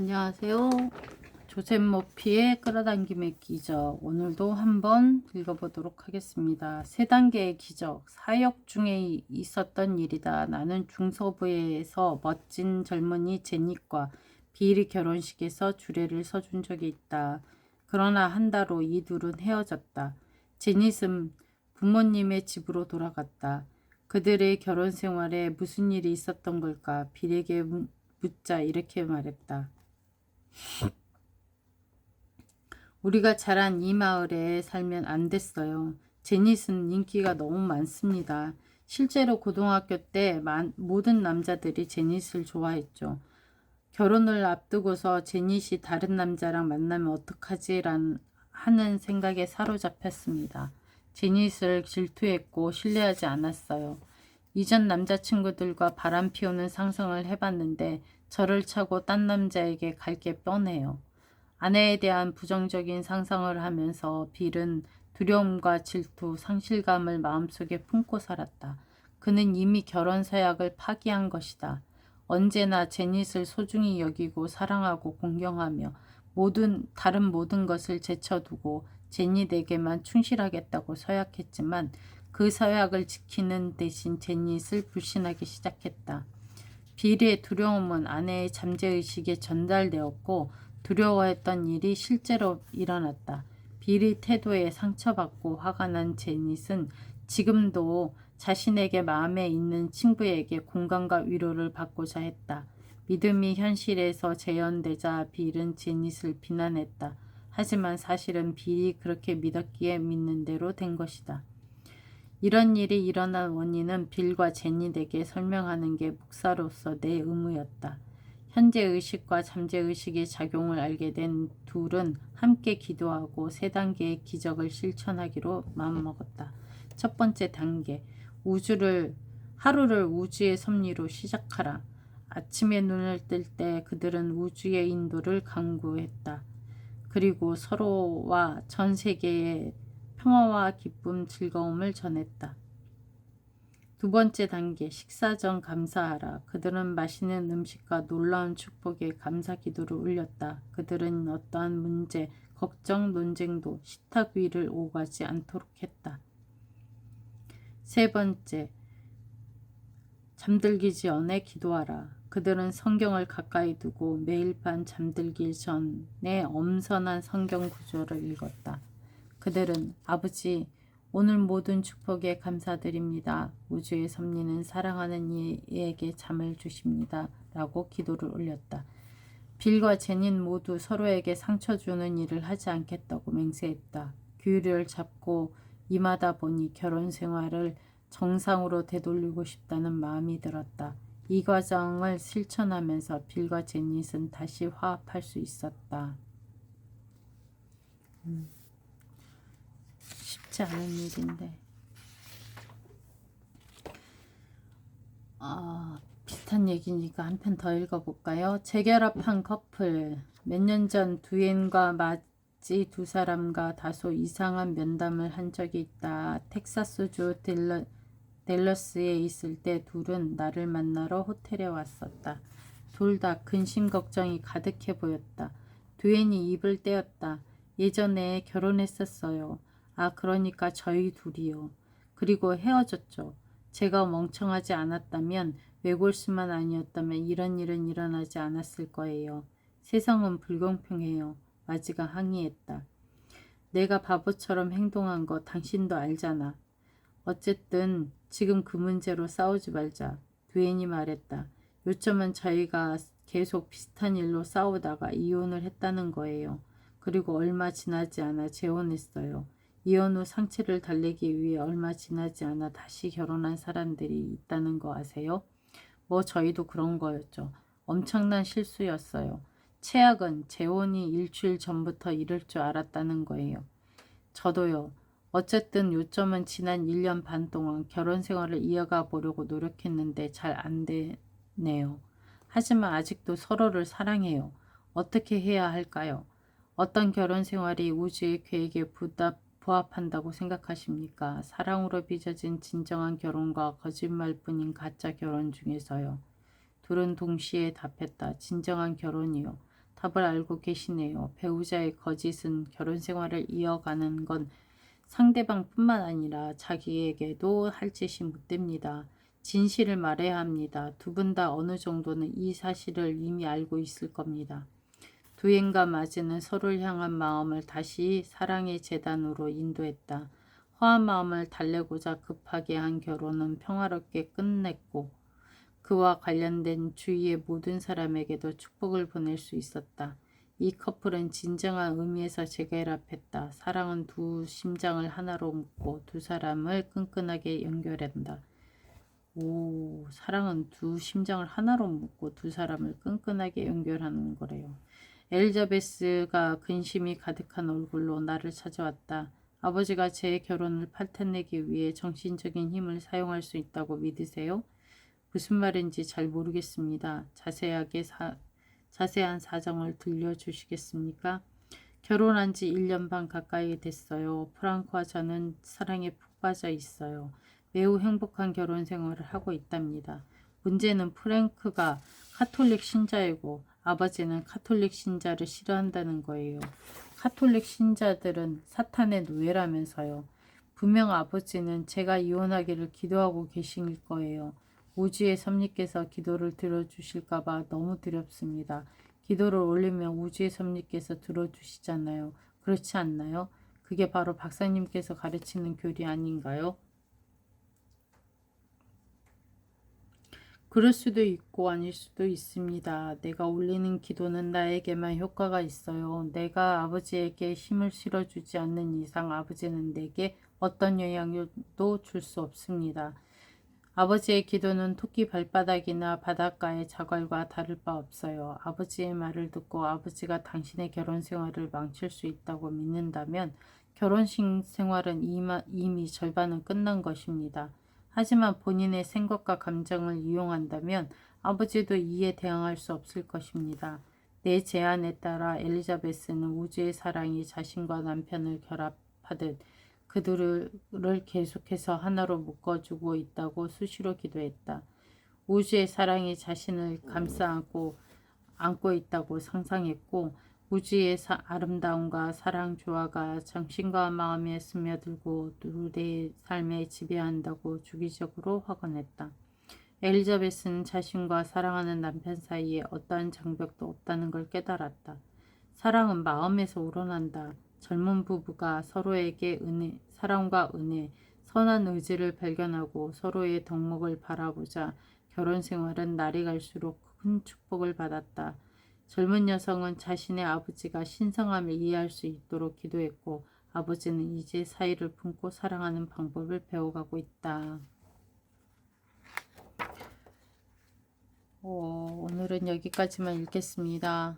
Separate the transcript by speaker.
Speaker 1: 안녕하세요. 조셉 머피의 끌어당김의 기적. 오늘도 한번 읽어보도록 하겠습니다. 세 단계의 기적. 사역 중에 있었던 일이다. 나는 중서부에서 멋진 젊은이 제닛과 비리 결혼식에서 주례를 서준 적이 있다. 그러나 한 달 후 이 둘은 헤어졌다. 제닛은 부모님의 집으로 돌아갔다. 그들의 결혼 생활에 무슨 일이 있었던 걸까? 빌에게 묻자 이렇게 말했다. 우리가 자란 이 마을에 살면 안 됐어요. 제닛은 인기가 너무 많습니다. 실제로 고등학교 때 모든 남자들이 제닛을 좋아했죠. 결혼을 앞두고서 제닛이 다른 남자랑 만나면 어떡하지? 하는 생각에 사로잡혔습니다. 제닛을 질투했고 신뢰하지 않았어요. 이전 남자친구들과 바람 피우는 상상을 해봤는데 저를 차고 딴 남자에게 갈 게 뻔해요. 아내에 대한 부정적인 상상을 하면서 빌은 두려움과 질투, 상실감을 마음속에 품고 살았다. 그는 이미 결혼 서약을 파기한 것이다. 언제나 제닛을 소중히 여기고 사랑하고 공경하며 다른 모든 것을 제쳐두고 제닛에게만 충실하겠다고 서약했지만 그 서약을 지키는 대신 제닛을 불신하기 시작했다. 빌의 두려움은 아내의 잠재의식에 전달되었고 두려워했던 일이 실제로 일어났다. 빌의 태도에 상처받고 화가 난 제닛은 지금도 자신에게 마음에 있는 친구에게 공감과 위로를 받고자 했다. 믿음이 현실에서 재현되자 빌은 제닛을 비난했다. 하지만 사실은 빌이 그렇게 믿었기에 믿는 대로 된 것이다. 이런 일이 일어난 원인은 빌과 제닛에게 설명하는 게 목사로서 내 의무였다. 현재 의식과 잠재 의식의 작용을 알게 된 둘은 함께 기도하고 세 단계의 기적을 실천하기로 마음먹었다. 첫 번째 단계, 하루를 우주의 섭리로 시작하라. 아침에 눈을 뜰 때 그들은 우주의 인도를 강구했다. 그리고 서로와 전 세계에 평화와 기쁨, 즐거움을 전했다. 두 번째 단계, 식사 전 감사하라. 그들은 맛있는 음식과 놀라운 축복에 감사 기도를 올렸다. 그들은 어떠한 문제, 걱정, 논쟁도 식탁 위를 오가지 않도록 했다. 세 번째, 잠들기 전에 기도하라. 그들은 성경을 가까이 두고 매일 밤 잠들기 전에 엄선한 성경 구절을 읽었다. 그들은 아버지, 오늘 모든 축복에 감사드립니다. 우주의 섭리는 사랑하는 이에게 잠을 주십니다. 라고 기도를 올렸다. 빌과 제닛 모두 서로에게 상처 주는 일을 하지 않겠다고 맹세했다. 규율을 잡고 임하다 보니 결혼 생활을 정상으로 되돌리고 싶다는 마음이 들었다. 이 과정을 실천하면서 빌과 제닛은 다시 화합할 수 있었다. 쉽지 않은 일인데 비슷한 얘기니까 한 편 더 읽어볼까요? 재결합한 커플. 몇 년 전 두앤과 맞지 두 사람과 다소 이상한 면담을 한 적이 있다. 텍사스주 댈러스에 있을 때 둘은 나를 만나러 호텔에 왔었다. 둘 다 근심 걱정이 가득해 보였다. 두앤이 입을 떼었다. 예전에 결혼했었어요. 아, 그러니까 저희 둘이요. 그리고 헤어졌죠. 제가 멍청하지 않았다면, 외골수만 아니었다면 이런 일은 일어나지 않았을 거예요. 세상은 불공평해요. 마지가 항의했다. 내가 바보처럼 행동한 거 당신도 알잖아. 어쨌든 지금 그 문제로 싸우지 말자. 두앤이 말했다. 요점은 저희가 계속 비슷한 일로 싸우다가 이혼을 했다는 거예요. 그리고 얼마 지나지 않아 재혼했어요. 이혼 후 상처를 달래기 위해 얼마 지나지 않아 다시 결혼한 사람들이 있다는 거 아세요? 뭐 저희도 그런 거였죠. 엄청난 실수였어요. 최악은 재혼이 일주일 전부터 이럴 줄 알았다는 거예요. 저도요. 어쨌든 요점은 지난 1년 반 동안 결혼 생활을 이어가 보려고 노력했는데 잘 안 되네요. 하지만 아직도 서로를 사랑해요. 어떻게 해야 할까요? 어떤 결혼 생활이 우주의 계획에 부합한다고 생각하십니까? 사랑으로 빚어진 진정한 결혼과 거짓말뿐인 가짜 결혼 중에서요. 둘은 동시에 답했다. 진정한 결혼이요. 답을 알고 계시네요. 배우자의 거짓은 결혼 생활을 이어가는 건 상대방뿐만 아니라 자기에게도 할 짓이 못됩니다. 진실을 말해야 합니다. 두 분 다 어느 정도는 이 사실을 이미 알고 있을 겁니다. 두엔과 마즈는 서로를 향한 마음을 다시 사랑의 재단으로 인도했다. 허한 마음을 달래고자 급하게 한 결혼은 평화롭게 끝냈고 그와 관련된 주위의 모든 사람에게도 축복을 보낼 수 있었다. 이 커플은 진정한 의미에서 재결합했다. 사랑은 두 심장을 하나로 묶고 두 사람을 끈끈하게 연결한다. 오, 사랑은 두 심장을 하나로 묶고 두 사람을 끈끈하게 연결하는 거래요. 엘리자베스가 근심이 가득한 얼굴로 나를 찾아왔다. 아버지가 제 결혼을 팔탄내기 위해 정신적인 힘을 사용할 수 있다고 믿으세요? 무슨 말인지 잘 모르겠습니다. 자세한 사정을 들려주시겠습니까? 결혼한 지 1년 반 가까이 됐어요. 프랑크와 저는 사랑에 푹 빠져 있어요. 매우 행복한 결혼 생활을 하고 있답니다. 문제는 프랭크가 카톨릭 신자이고 아버지는 카톨릭 신자를 싫어한다는 거예요. 카톨릭 신자들은 사탄의 노예라면서요. 분명 아버지는 제가 이혼하기를 기도하고 계실 거예요. 우주의 섭리께서 기도를 들어주실까봐 너무 두렵습니다. 기도를 올리면 우주의 섭리께서 들어주시잖아요. 그렇지 않나요? 그게 바로 박사님께서 가르치는 교리 아닌가요? 그럴 수도 있고 아닐 수도 있습니다. 내가 올리는 기도는 나에게만 효과가 있어요. 내가 아버지에게 힘을 실어주지 않는 이상 아버지는 내게 어떤 영향도 줄 수 없습니다. 아버지의 기도는 토끼 발바닥이나 바닷가의 자갈과 다를 바 없어요. 아버지의 말을 듣고 아버지가 당신의 결혼 생활을 망칠 수 있다고 믿는다면 결혼식 생활은 이미 절반은 끝난 것입니다. 하지만 본인의 생각과 감정을 이용한다면 아버지도 이에 대항할 수 없을 것입니다. 내 제안에 따라 엘리자베스는 우주의 사랑이 자신과 남편을 결합하듯 그들을 계속해서 하나로 묶어주고 있다고 수시로 기도했다. 우주의 사랑이 자신을 안고 있다고 상상했고 우주의 아름다움과 사랑 조화가 정신과 마음에 스며들고 둘의 삶에 지배한다고 주기적으로 확언했다. 엘리자베스는 자신과 사랑하는 남편 사이에 어떠한 장벽도 없다는 걸 깨달았다. 사랑은 마음에서 우러난다. 젊은 부부가 서로에게 사랑과 은혜, 선한 의지를 발견하고 서로의 덕목을 바라보자 결혼 생활은 날이 갈수록 큰 축복을 받았다. 젊은 여성은 자신의 아버지가 신성함을 이해할 수 있도록 기도했고 아버지는 이제 사이를 품고 사랑하는 방법을 배워가고 있다. 오늘은 여기까지만 읽겠습니다.